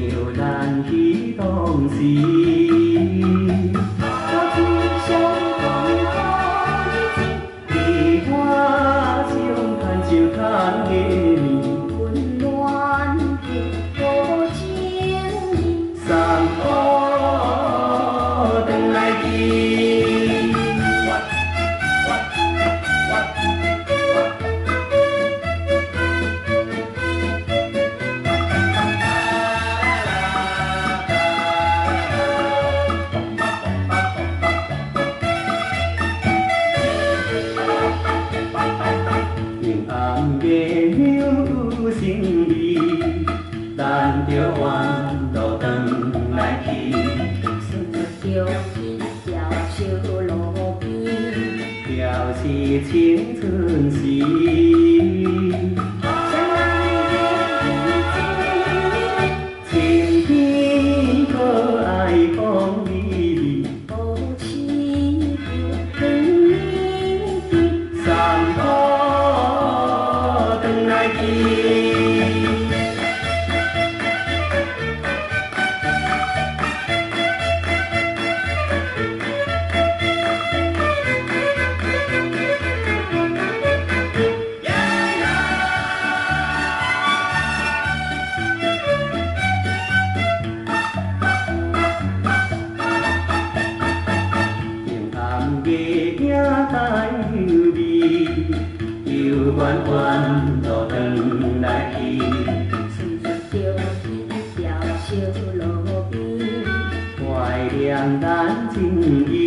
让咱去当时。我只想讲予你知，你我相牵就牵个面，温暖的好情意，送我回来去。心意，咱着弯路转来去，顺着一条小路边，标示青春时。相爱的情天可爱讲你，保持着甜蜜，送我转来去。带味，又弯弯路转来去，顺着一条小路边，怀念咱情谊。